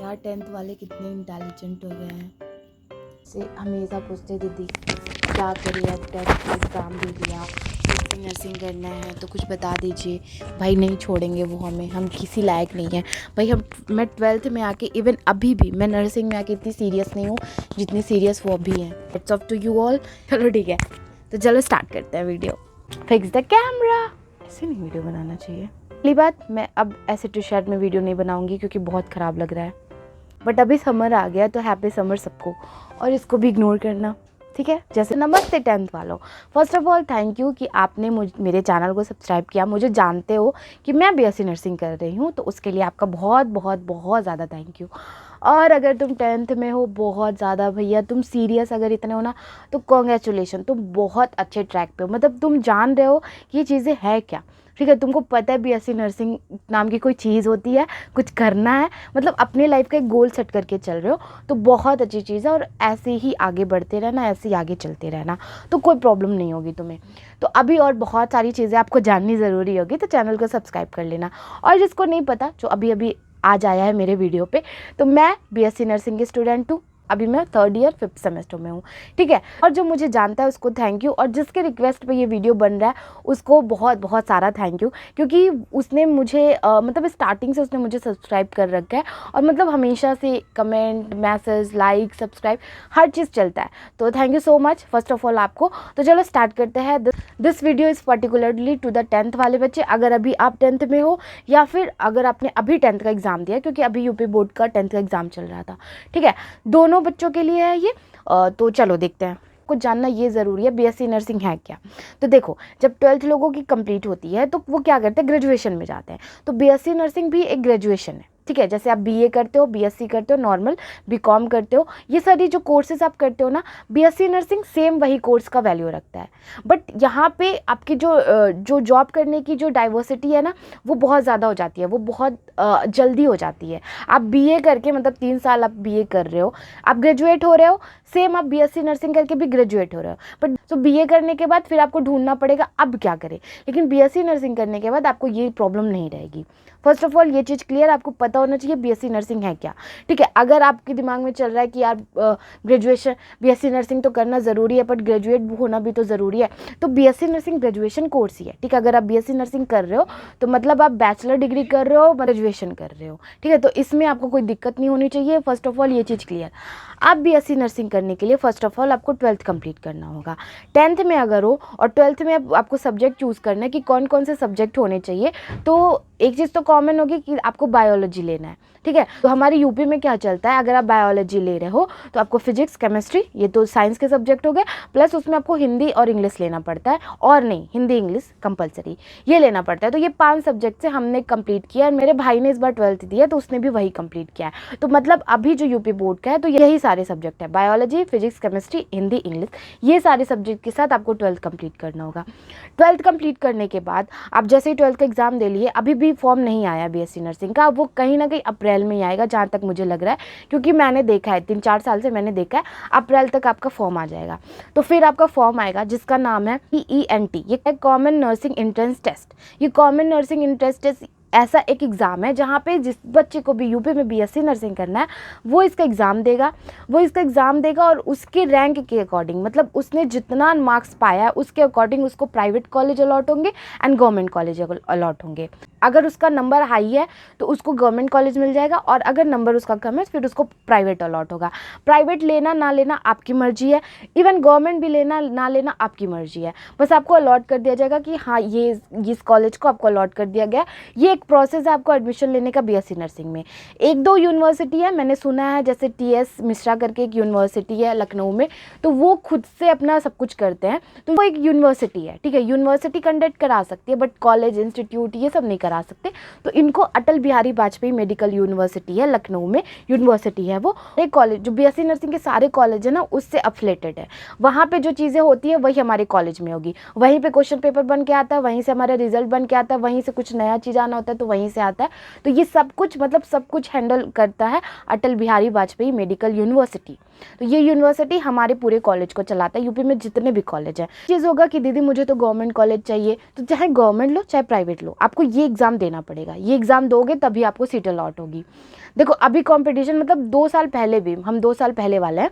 यार 10th वाले कितने इंटेलिजेंट हो गए हैं। से हमेशा पूछते दीदी क्या करिए, अब 10th का एग्ज़ाम दे दिया, नर्सिंग करना है तो कुछ बता दीजिए। भाई नहीं छोड़ेंगे वो हमें, हम किसी लायक नहीं हैं भाई। मैं 12th में आके इवन अभी भी मैं नर्सिंग में आके इतनी सीरियस नहीं हूँ जितनी सीरियस वो अभी हैं। It's up to you all. चलो ठीक है, तो चलो स्टार्ट करते हैं वीडियो। Fix the camera. ऐसे नहीं वीडियो बनाना चाहिए। पहली बात, मैं अब ऐसे टी शर्ट में वीडियो नहीं बनाऊंगी क्योंकि बहुत ख़राब लग रहा है। बट अभी समर आ गया तो हैप्पी समर सबको, और इसको भी इग्नोर करना, ठीक है। जैसे नमस्ते 10th वालों, first of all thank you कि आपने मेरे चैनल को सब्सक्राइब किया। मुझे जानते हो कि मैं बीएससी नर्सिंग कर रही हूँ, तो उसके लिए आपका बहुत बहुत बहुत ज़्यादा थैंक यू। और अगर तुम 10th में हो, बहुत ज़्यादा भैया तुम सीरियस अगर इतने हो ना, तो कॉन्ग्रेचुलेशन, तुम बहुत अच्छे ट्रैक पे हो। मतलब तुम जान रहे हो कि ये चीज़ें है क्या, ठीक है। तुमको पता है बीएससी नर्सिंग नाम की कोई चीज़ होती है, कुछ करना है, मतलब अपने लाइफ का एक गोल सेट करके चल रहे हो, तो बहुत अच्छी चीज़ है। और ऐसे ही आगे बढ़ते रहना, ऐसे ही आगे चलते रहना, तो कोई प्रॉब्लम नहीं होगी तुम्हें। तो अभी और बहुत सारी चीज़ें आपको जाननी ज़रूरी होगी, तो चैनल को सब्सक्राइब कर लेना। और जिसको नहीं पता, जो अभी अभी आज आया है मेरे वीडियो पे, तो मैं बीएससी नर्सिंग की स्टूडेंट हूँ। अभी मैं 3rd ईयर 5th सेमेस्टर में हूँ, ठीक है। और जो मुझे जानता है उसको थैंक यू, और जिसके रिक्वेस्ट पे ये वीडियो बन रहा है उसको बहुत बहुत सारा थैंक यू, क्योंकि उसने मुझे मतलब स्टार्टिंग से उसने मुझे सब्सक्राइब कर रखा है, और मतलब हमेशा से कमेंट, मैसेज, लाइक, सब्सक्राइब हर चीज़ चलता है। तो thank you so much first of all आपको। तो चलो स्टार्ट करते हैं। This video is particularly to the 10th वाले बच्चे। अगर अभी आप 10th में हो, या फिर अगर आपने अभी 10th का एग्ज़ाम दिया, क्योंकि अभी यूपी बोर्ड का 10th का एग्ज़ाम चल रहा था, ठीक है, दोनों बच्चों के लिए है ये। तो चलो देखते हैं। कुछ जानना ये ज़रूरी है बीएससी नर्सिंग है क्या। तो देखो, जब 12th लोगों की कंप्लीट होती है तो वो क्या करते हैं, ग्रेजुएशन में जाते हैं। तो बीएससी नर्सिंग भी एक ग्रेजुएशन है, ठीक है। जैसे आप बीए करते हो, बीएससी करते हो, नॉर्मल बीकॉम करते हो, ये सारी जो कोर्सेज आप करते हो ना, बीएससी नर्सिंग सेम वही कोर्स का वैल्यू रखता है। बट यहाँ पे आपकी जो जॉब करने की जो डाइवर्सिटी है ना, वो बहुत ज़्यादा हो जाती है, वो बहुत जल्दी हो जाती है। आप बीए करके, मतलब 3 साल आप बीए कर रहे हो, आप ग्रेजुएट हो रहे हो, सेम आप बीएससी नर्सिंग करके भी ग्रेजुएट हो रहे हो। बट तो बीए करने के बाद फिर आपको ढूंढना पड़ेगा अब क्या करें। लेकिन बीएससी नर्सिंग करने के बाद आपको ये प्रॉब्लम नहीं रहेगी। फर्स्ट ऑफ ऑल ये चीज़ क्लियर, आपको पता होना चाहिए बीएससी नर्सिंग है क्या, ठीक है। अगर आपके दिमाग में चल रहा है कि यार ग्रेजुएशन, बीएससी नर्सिंग तो करना ज़रूरी है, बट ग्रेजुएट होना भी तो ज़रूरी है, तो बीएससी नर्सिंग ग्रेजुएशन कोर्स ही है, ठीक है। अगर आप बीएससी नर्सिंग कर रहे हो तो मतलब आप बैचलर डिग्री कर रहे हो, ग्रेजुएशन कर रहे हो, ठीक है। तो इसमें आपको कोई दिक्कत नहीं होनी चाहिए। फर्स्ट ऑफ ऑल ये चीज़ क्लियर। आप बीएससी नर्सिंग करने के लिए फर्स्ट ऑफ ऑल आपको 12th कंप्लीट करना होगा। 10th में अगर हो और 12th में आपको सब्जेक्ट चूज़ करना है कि कौन कौन से सब्जेक्ट होने चाहिए, तो एक चीज़ तो कॉमन होगी कि आपको बायोलॉजी लेना है, ठीक है। तो हमारे यूपी में क्या चलता है, अगर आप बायोलॉजी ले रहे हो तो आपको फिजिक्स, केमिस्ट्री, ये तो साइंस के सब्जेक्ट हो गए, प्लस उसमें आपको हिंदी और इंग्लिश लेना पड़ता है, और नहीं, हिंदी इंग्लिश कंपलसरी ये लेना पड़ता है। तो ये 5 सब्जेक्ट से हमने कंप्लीट किया, और मेरे भाई ने इस बार 12th दिया तो उसने भी वही कंप्लीट किया है। तो मतलब अभी जो यूपी बोर्ड का है तो यही सारे सब्जेक्ट है, biology, physics, chemistry, Hindi, English, ये सारे सब्जेक्ट के साथ आपको 12th कंप्लीट करना होगा। 12th कंप्लीट करने के बाद आप जैसे ही 12th का एग्ज़ाम दे लिए, अभी भी फॉर्म नहीं आया बीएससी नर्सिंग का, वो कहीं ना कहीं अप्रैल में ही आएगा जहाँ तक मुझे लग रहा है, क्योंकि मैंने देखा है 3-4 साल से मैंने देखा है अप्रैल तक आपका फॉर्म आ जाएगा। तो फिर आपका फॉर्म आएगा जिसका नाम है PENT, ये कॉमन नर्सिंग एंट्रेंस टेस्ट। ये कॉमन नर्सिंग एंट्रेंस टेस्ट ऐसा एक एग्ज़ाम है जहाँ पे जिस बच्चे को भी यूपी में बीएससी नर्सिंग करना है वो इसका एग्ज़ाम देगा, और उसके रैंक के अकॉर्डिंग, मतलब उसने जितना मार्क्स पाया है उसके अकॉर्डिंग उसको प्राइवेट कॉलेज अलॉट होंगे एंड गवर्नमेंट कॉलेज अलॉट होंगे। अगर उसका नंबर हाई है तो उसको गवर्नमेंट कॉलेज मिल जाएगा, और अगर नंबर उसका कम है फिर उसको प्राइवेट अलॉट होगा। प्राइवेट लेना ना लेना आपकी मर्जी है, इवन गवर्नमेंट भी लेना ना लेना आपकी मर्जी है। बस आपको अलॉट कर दिया जाएगा कि हाँ ये इस कॉलेज को आपको अलॉट कर दिया गया। ये एक प्रोसेस है आपको एडमिशन लेने का बीएससी नर्सिंग में। 1-2 यूनिवर्सिटी है, मैंने सुना है, जैसे TS मिश्रा करके एक यूनिवर्सिटी है लखनऊ में, तो वो खुद से अपना सब कुछ करते हैं, तो वो एक यूनिवर्सिटी है, ठीक है। यूनिवर्सिटी कंडक्ट करा सकती है, बट कॉलेज, इंस्टीट्यूट ये सब नहीं करा सकते। तो इनको अटल बिहारी वाजपेयी मेडिकल यूनिवर्सिटी है लखनऊ में, यूनिवर्सिटी है वो। एक कॉलेज जो बीएससी नर्सिंग के सारे कॉलेज है ना उससे अफिलेटेड है। वहाँ पे जो चीज़ें होती है वही हमारे कॉलेज में होगी, वहीं पे क्वेश्चन पेपर बन के आता है, वहीं से हमारा रिजल्ट बन के आता है, वहीं से कुछ नया चीज़ आना होता है तो वहीं से आता है। तो ये सब कुछ, मतलब सब कुछ हैंडल करता है अटल बिहारी वाजपेयी मेडिकल यूनिवर्सिटी। तो ये यूनिवर्सिटी हमारे पूरे कॉलेज को चलाता है, यूपी में जितने भी कॉलेज हैं। चीज़ होगा कि दीदी मुझे तो गवर्नमेंट कॉलेज चाहिए, तो चाहे गवर्नमेंट लो चाहे प्राइवेट लो, आपको ये एग्ज़ाम देना पड़ेगा। ये एग्ज़ाम दोगे तभी आपको सीट अलॉट होगी। देखो अभी कंपटीशन मतलब 2 साल पहले भी, हम 2 साल पहले वाले हैं,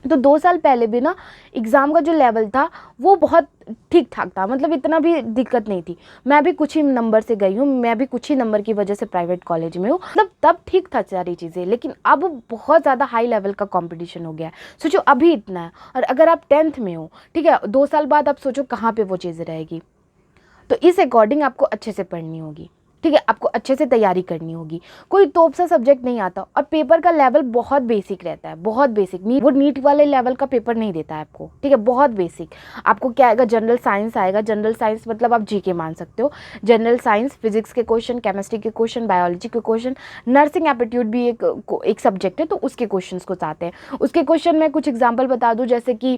तो 2 साल पहले भी ना एग्ज़ाम का जो लेवल था वो बहुत ठीक ठाक था, मतलब इतना भी दिक्कत नहीं थी। मैं भी कुछ ही नंबर से गई हूँ, मैं भी कुछ ही नंबर की वजह से प्राइवेट कॉलेज में हूँ, मतलब तब ठीक था सारी चीज़ें, लेकिन अब बहुत ज़्यादा हाई लेवल का कंपटीशन हो गया है। सोचो अभी इतना है, और अगर आप 10th में हो, ठीक है, 2 साल बाद आप सोचो कहाँ पे वो चीज़ें रहेगी। तो इस अकॉर्डिंग आपको अच्छे से पढ़नी होगी, ठीक है, आपको अच्छे से तैयारी करनी होगी। कोई तोप सा सब्जेक्ट नहीं आता, और पेपर का लेवल बहुत बेसिक रहता है, बहुत बेसिक। वो नीट वाले लेवल का पेपर नहीं देता है आपको, ठीक है, बहुत बेसिक। आपको क्या आएगा, जनरल साइंस आएगा। जनरल साइंस मतलब आप जीके मान सकते हो। जनरल साइंस, फिजिक्स के क्वेश्चन, केमिस्ट्री के क्वेश्चन, बायोलॉजी के क्वेश्चन, नर्सिंग एप्टीट्यूड भी एक सब्जेक्ट है, तो उसके क्वेश्चन को आते हैं। उसके क्वेश्चन में कुछ एग्जाम्पल बता दूँ, जैसे कि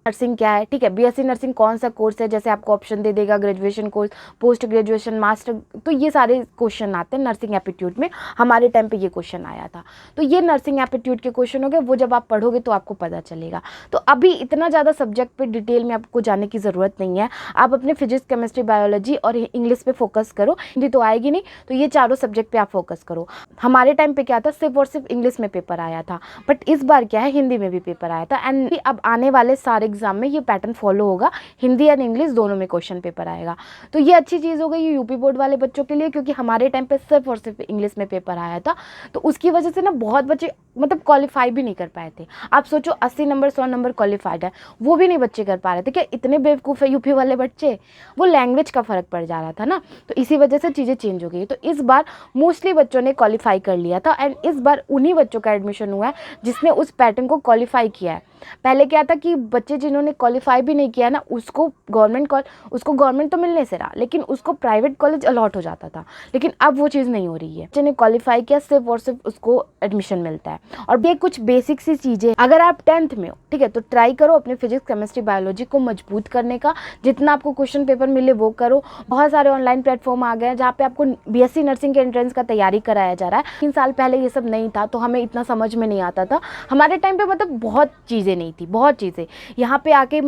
नर्सिंग क्या है, ठीक है, बीएससी नर्सिंग कौन सा कोर्स है, जैसे आपको ऑप्शन दे देगा graduation course, post graduation, master, तो ये सारे क्वेश्चन आते हैं नर्सिंग एप्टीट्यूड में। हमारे टाइम पे ये क्वेश्चन आया था, तो ये नर्सिंग एप्टीट्यूड के क्वेश्चन हो गए, वो जब आप पढ़ोगे तो आपको पता चलेगा। तो अभी इतना ज़्यादा सब्जेक्ट पे डिटेल में आपको जाने की ज़रूरत नहीं है। आप अपने फिजिक्स, केमिस्ट्री, बायोलॉजी और इंग्लिश पे फोकस करो। हिंदी तो आएगी नहीं, तो ये चारों सब्जेक्ट पे आप फोकस करो। हमारे टाइम पे क्या था, सिर्फ और सिर्फ इंग्लिश में पेपर आया था, बट इस बार क्या है, हिंदी में भी पेपर आया था। एंड अब आने वाले सारे एग्जाम में ये पैटर्न फॉलो होगा, हिंदी और इंग्लिश दोनों में क्वेश्चन पेपर आएगा। तो ये अच्छी चीज़ हो गई ये यूपी बोर्ड वाले बच्चों के लिए, क्योंकि हमारे टाइम पे सिर्फ और सिर्फ इंग्लिश में पेपर आया था, तो उसकी वजह से ना बहुत बच्चे मतलब क्वालिफाई भी नहीं कर पाए थे। आप सोचो 80 नंबर 100 नंबर क्वालिफाइड है, वो भी नहीं बच्चे कर पा रहे थे। क्या इतने बेवकूफ़ है यूपी वाले बच्चे, वो लैंग्वेज का फ़र्क पड़ जा रहा था ना, तो इसी वजह से चीज़ें चेंज हो गई। तो इस बार मोस्टली बच्चों ने क्वालिफाई कर लिया था, एंड इस बार उन्हीं बच्चों का एडमिशन हुआ है जिसने उस पैटर्न को क्वालिफाई किया है। पहले क्या था कि बच्चे जिन्होंने क्वालिफाई भी नहीं किया ना, उसको गवर्नमेंट तो मिलने से रहा, लेकिन उसको प्राइवेट कॉलेज अलॉट हो जाता था। लेकिन अब वो चीज़ नहीं हो रही है, जिन्हें क्वालिफाई किया सिर्फ और सिर्फ उसको एडमिशन मिलता है। और ये कुछ बेसिक सी चीज़ें, अगर आप 10th में हो, ठीक है, तो ट्राई करो अपने फिजिक्स, केमिस्ट्री, बायोलॉजी को मजबूत करने का। जितना आपको क्वेश्चन पेपर मिले वो करो। बहुत सारे ऑनलाइन प्लेटफॉर्म आ गए हैं जहाँ पे आपको बीएससी नर्सिंग के एंट्रेंस का तैयारी कराया जा रहा है। 3 साल पहले ये सब नहीं था, तो हमें इतना समझ में नहीं आता था। हमारे टाइम पे मतलब बहुत चीज़ें नहीं थी, बहुत चीज़ें। यहाँ पे आके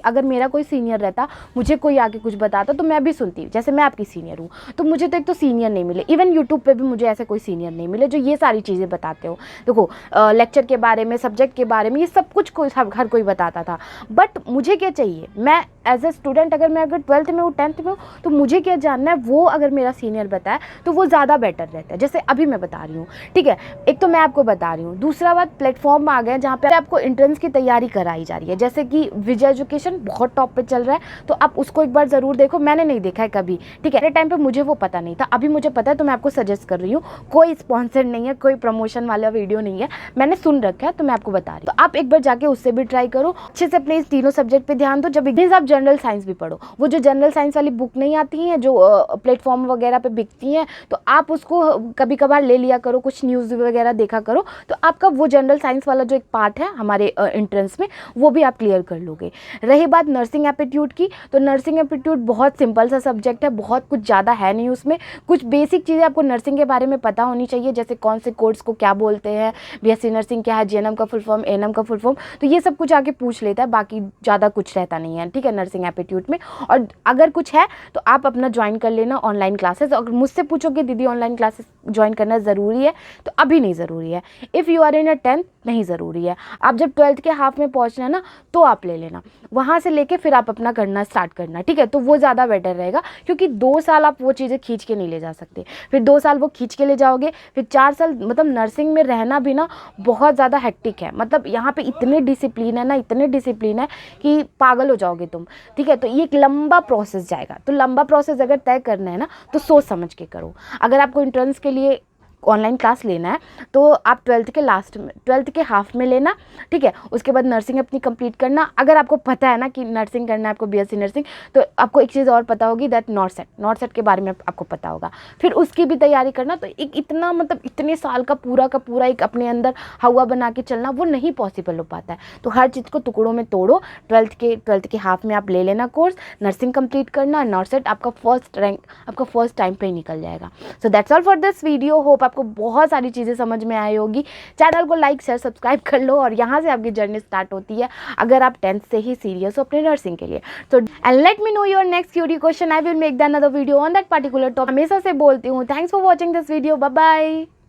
अगर मेरा कोई सीनियर रहता, मुझे कोई आके कुछ बताता, तो मैं भी सुनती। जैसे मैं आपकी सीनियर हूँ, तो मुझे तो एक तो सीनियर नहीं मिले, इवन यूट्यूब पे भी मुझे ऐसे कोई सीनियर नहीं मिले जो ये सारी चीज़ें बताते हो। देखो लेक्चर के बारे में, सब्जेक्ट के बारे में, ये सब कुछ हर कोई बताता था। बट मुझे क्या चाहिए, मैं एज ए स्टूडेंट, अगर 12th में हूँ, 10th में हूँ, तो मुझे क्या जानना है, वो अगर मेरा सीनियर बताए तो वो ज़्यादा बेटर रहता है। जैसे अभी मैं बता रही हूँ, ठीक है, एक तो मैं आपको बता रही हूँ। दूसरा बात, प्लेटफॉर्म आ गए जहाँ पे आपको एंट्रेंस की तैयारी कराई जा रही है, जैसे कि विजय एजुकेशन बहुत टॉप पे चल रहा है, तो आप उसको एक बार ज़रूर देखो। मैंने नहीं देखा है कभी, ठीक है, मेरे टाइम पे मुझे वो पता नहीं था, अभी मुझे पता है, तो मैं आपको सजेस्ट कर रही हूँ। कोई स्पॉन्सर नहीं है, कोई प्रमोशन वाला वीडियो नहीं है, मैंने सुन रखा है, तो मैं आपको बता रही हूँ। तो आप एक बार जाके उससे भी ट्राई करो, अच्छे से अपने इस तीनों सब्जेक्ट पे ध्यान दो। जब आप जनरल साइंस भी पढ़ो, वो जो जनरल साइंस वाली बुक नहीं आती हैं जो प्लेटफॉर्म वगैरह पे बिकती हैं, तो आप उसको कभी कभार ले लिया करो, कुछ न्यूज़ वगैरह देखा करो, तो आपका वो जनरल साइंस वाला जो एक पार्ट है हमारे एंट्रेंस में, वो भी आप क्लियर कर लोगे। रही बात नर्सिंग एप्टीट्यूड की, तो नर्सिंग एप्टीट्यूड बहुत सिंपल सा सब्जेक्ट है, बहुत कुछ ज़्यादा है नहीं उसमें। कुछ बेसिक चीज़ें आपको नर्सिंग के बारे में पता होनी चाहिए, जैसे कौन से कोर्स को क्या बोलते हैं, बीएससी नर्सिंग क्या है, जीएनएम का फुल फॉर्म, एएनएम का फुल फॉर्म, तो ये सब कुछ आके पूछ लेता है, बाकी ज़्यादा कुछ रहता नहीं है, ठीक है, नर्सिंग एप्टीट्यूड में। और अगर कुछ है तो आप अपना ज्वाइन कर लेना ऑनलाइन क्लासेस। अगर मुझसे पूछोगे दीदी ऑनलाइन क्लासेस ज्वाइन करना ज़रूरी है, तो अभी नहीं ज़रूरी है। If you are in a 10th नहीं ज़रूरी है। आप जब 12th के हाफ में पहुँचना ना, तो आप ले लेना, वहाँ से लेके फिर आप अपना करना स्टार्ट करना, ठीक है, तो वो ज़्यादा बेटर रहेगा। क्योंकि 2 साल आप वो चीज़ें खींच के नहीं ले जा सकते, फिर 2 साल वो खींच के ले जाओगे, फिर 4 साल मतलब नर्सिंग में रहना भी ना बहुत ज़्यादा हेक्टिक है। मतलब यहाँ पे इतने डिसिप्लिन है ना, इतने डिसिप्लिन है कि पागल हो जाओगे तुम, ठीक है। तो ये एक लंबा प्रोसेस जाएगा, तो लंबा प्रोसेस अगर तय करना है ना, तो सोच समझ के करो। अगर आपको एंट्रेंस के लिए ऑनलाइन क्लास लेना है, तो आप 12th के हाफ में लेना, ठीक है। उसके बाद नर्सिंग अपनी कंप्लीट करना। अगर आपको पता है ना कि नर्सिंग करना है आपको, बीएससी नर्सिंग, तो आपको एक चीज़ और पता होगी, दैट नॉट सेट के बारे में आपको पता होगा, फिर उसकी भी तैयारी करना। तो एक इतना मतलब इतने साल का पूरा एक अपने अंदर हवा बना के चलना, वो नहीं पॉसिबल हो पाता है। तो हर चीज़ को टुकड़ों में तोड़ो। 12th के हाफ में आप ले लेना कोर्स, नर्सिंग कंप्लीट करना, नॉट सेट आपका फर्स्ट रैंक आपका फर्स्ट टाइम पे ही निकल जाएगा। So that's all for this video. Hope आपको बहुत सारी चीज़ें समझ में आई होगी। चैनल को लाइक शेयर सब्सक्राइब कर लो, और यहाँ से आपकी जर्नी स्टार्ट होती है अगर आप 10th से ही सीरियस हो अपने नर्सिंग के लिए। तो and let me know your next query question, I will make the another video on that particular topic. हमेशा से बोलती हूँ, thanks for watching this video, bye bye.